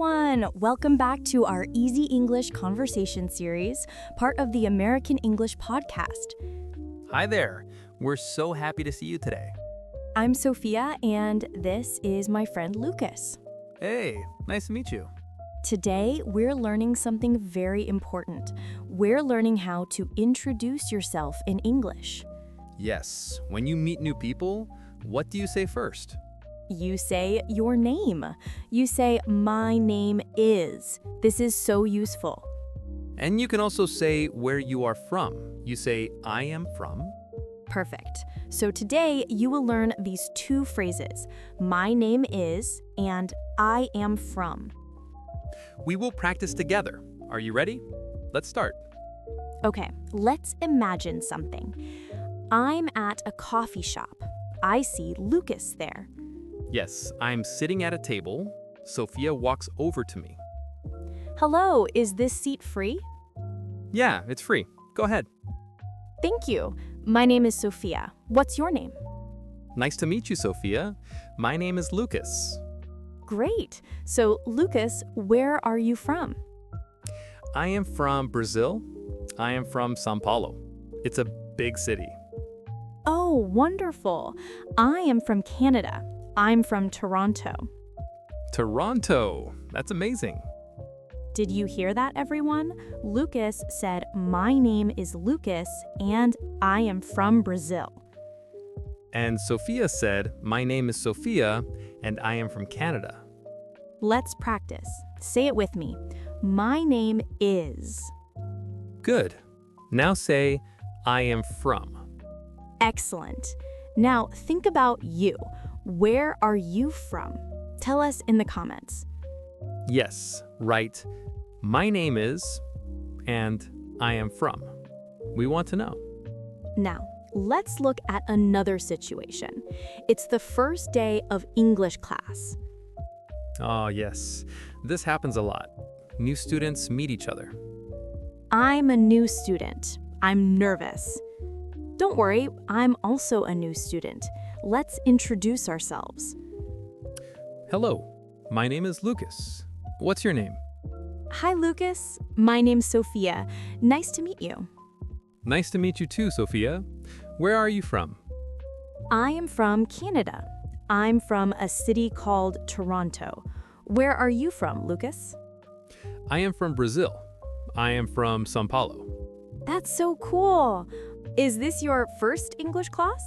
everyone! Welcome back to our Easy English Conversation series, part of the American English podcast. Hi there. We're so happy to see you today. I'm Sophia, and this is my friend Lucas. Hey, nice to meet you. Today, we're learning something very important. We're learning how to introduce yourself in English. Yes, when you meet new people, what do you say first? You say your name. You say, my name is. This is so useful. And you can also say where you are from. You say, I am from. Perfect. So today, you will learn these two phrases, my name is and I am from. We will practice together. Are you ready? Let's start. Okay, let's imagine something. I'm at a coffee shop. I see Lucas there. Yes, I'm sitting at a table. Sophia walks over to me. Hello, is this seat free? Yeah, it's free. Go ahead. Thank you. My name is Sophia. What's your name? Nice to meet you, Sophia. My name is Lucas. Great. So, Lucas, where are you from? I am from Brazil. I am from São Paulo. It's a big city. Oh, wonderful. I am from Canada. I'm from Toronto. Toronto. That's amazing. Did you hear that, everyone? Lucas said, my name is Lucas and I am from Brazil. And Sophia said, my name is Sophia and I am from Canada. Let's practice. Say it with me. My name is. Good. Now say, I am from. Excellent. Now think about you. Where are you from? Tell us in the comments. Yes, right. My name is, and I am from. We want to know. Now, let's look at another situation. It's the first day of English class. Oh, yes. This happens a lot. New students meet each other. I'm a new student. I'm nervous. Don't worry, I'm also a new student. Let's introduce ourselves. Hello, my name is Lucas. What's your name? Hi, Lucas. My name's Sophia. Nice to meet you. Nice to meet you too, Sophia. Where are you from? I am from Canada. I'm from a city called Toronto. Where are you from, Lucas? I am from Brazil. I am from São Paulo. That's so cool. Is this your first English class?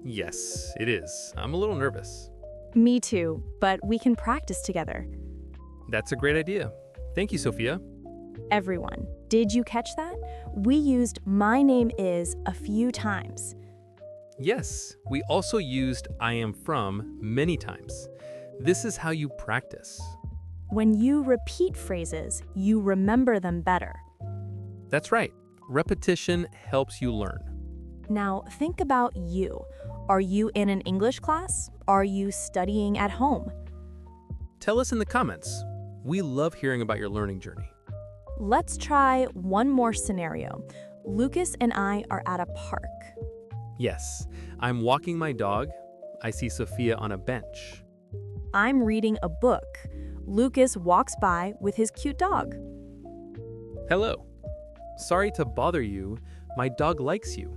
Yes, it is. I'm a little nervous. Me too, but we can practice together. That's a great idea. Thank you, Sophia. Everyone, did you catch that? We used my name is a few times. Yes, we also used I am from many times. This is how you practice. When you repeat phrases, you remember them better. That's right. Repetition helps you learn. Now, think about you. Are you in an English class? Are you studying at home? Tell us in the comments. We love hearing about your learning journey. Let's try one more scenario. Lucas and I are at a park. Yes, I'm walking my dog. I see Sophia on a bench. I'm reading a book. Lucas walks by with his cute dog. Hello. Sorry to bother you. My dog likes you.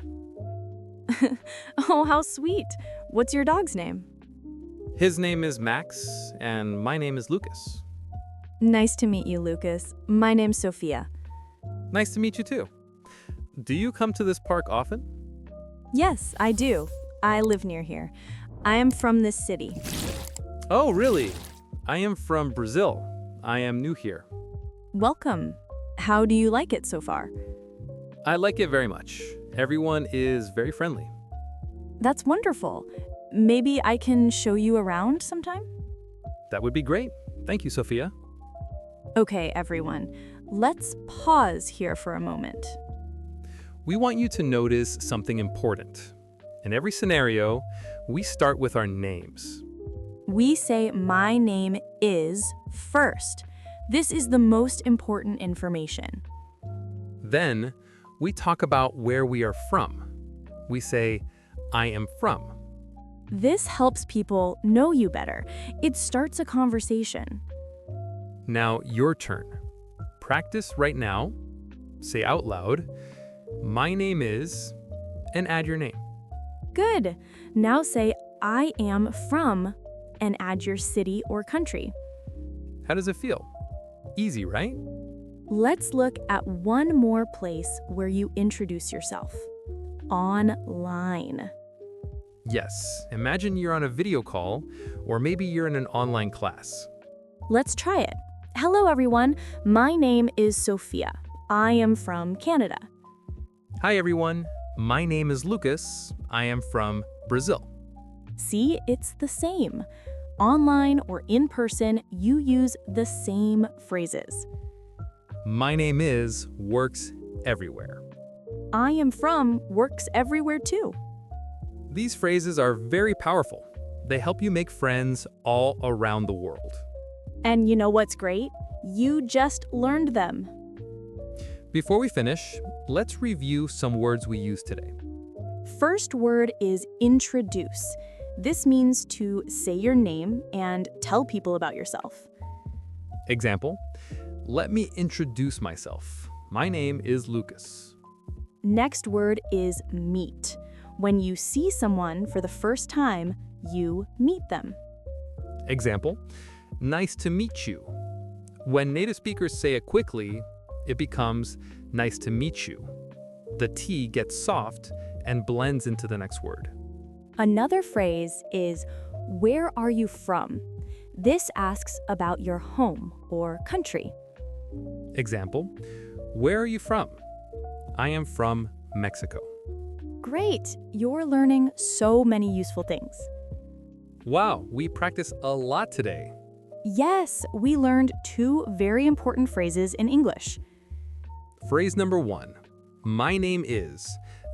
Oh, how sweet. What's your dog's name? His name is Max, and my name is Lucas. Nice to meet you, Lucas. My name's Sophia. Nice to meet you too. Do you come to this park often? Yes, I do. I live near here. I am from this city. Oh, really? I am from Brazil. I am new here. Welcome. How do you like it so far? I like it very much. Everyone is very friendly. That's wonderful. Maybe I can show you around sometime? That would be great. Thank you, Sophia. Okay, everyone. Let's pause here for a moment. We want you to notice something important. In every scenario, we start with our names. We say my name is first. This is the most important information. Then, we talk about where we are from. We say, I am from. This helps people know you better. It starts a conversation. Now, your turn. Practice right now. Say out loud, "My name is," and add your name. Good. Now say, I am from, and add your city or country. How does it feel? Easy, right? Let's look at one more place where you introduce yourself. Online. Yes, imagine you're on a video call, or maybe you're in an online class. Let's try it. Hello, everyone. My name is Sophia. I am from Canada. Hi, everyone. My name is Lucas. I am from Brazil. See, it's the same. Online or in person, you use the same phrases. My name is works everywhere. I am from works everywhere too. These phrases are very powerful. They help you make friends all around the world. And you know what's great? You just learned them. Before we finish, let's review some words we used today. First word is introduce. This means to say your name and tell people about yourself. Example, let me introduce myself. My name is Lucas. Next word is meet. When you see someone for the first time, you meet them. Example, nice to meet you. When native speakers say it quickly, it becomes nice to meet you. The T gets soft and blends into the next word. Another phrase is, where are you from? This asks about your home or country. Example, where are you from? I am from Mexico. Great, you're learning so many useful things. Wow, we practiced a lot today. Yes, we learned 2 very important phrases in English. Phrase number 1, my name is.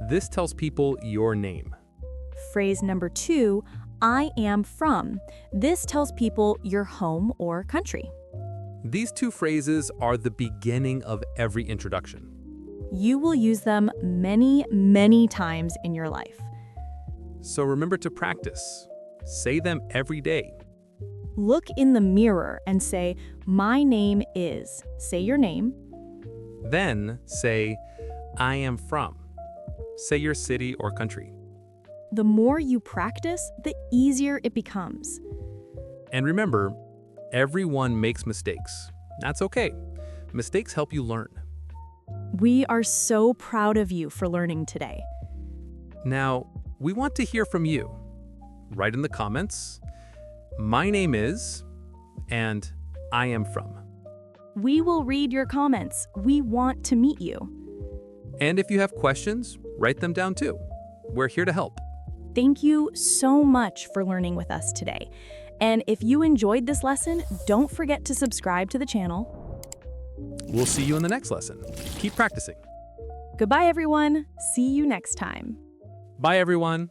This tells people your name. Phrase number 2, I am from. This tells people your home or country. These 2 phrases are the beginning of every introduction. You will use them many, many times in your life. So remember to practice. Say them every day. Look in the mirror and say, my name is. Say your name. Then say, I am from. Say your city or country. The more you practice, the easier it becomes. And remember, everyone makes mistakes. That's okay. Mistakes help you learn. We are so proud of you for learning today. Now, we want to hear from you. Write in the comments, my name is, and I am from. We will read your comments. We want to meet you. And if you have questions, write them down too. We're here to help. Thank you so much for learning with us today. And if you enjoyed this lesson, don't forget to subscribe to the channel. We'll see you in the next lesson. Keep practicing. Goodbye, everyone. See you next time. Bye, everyone.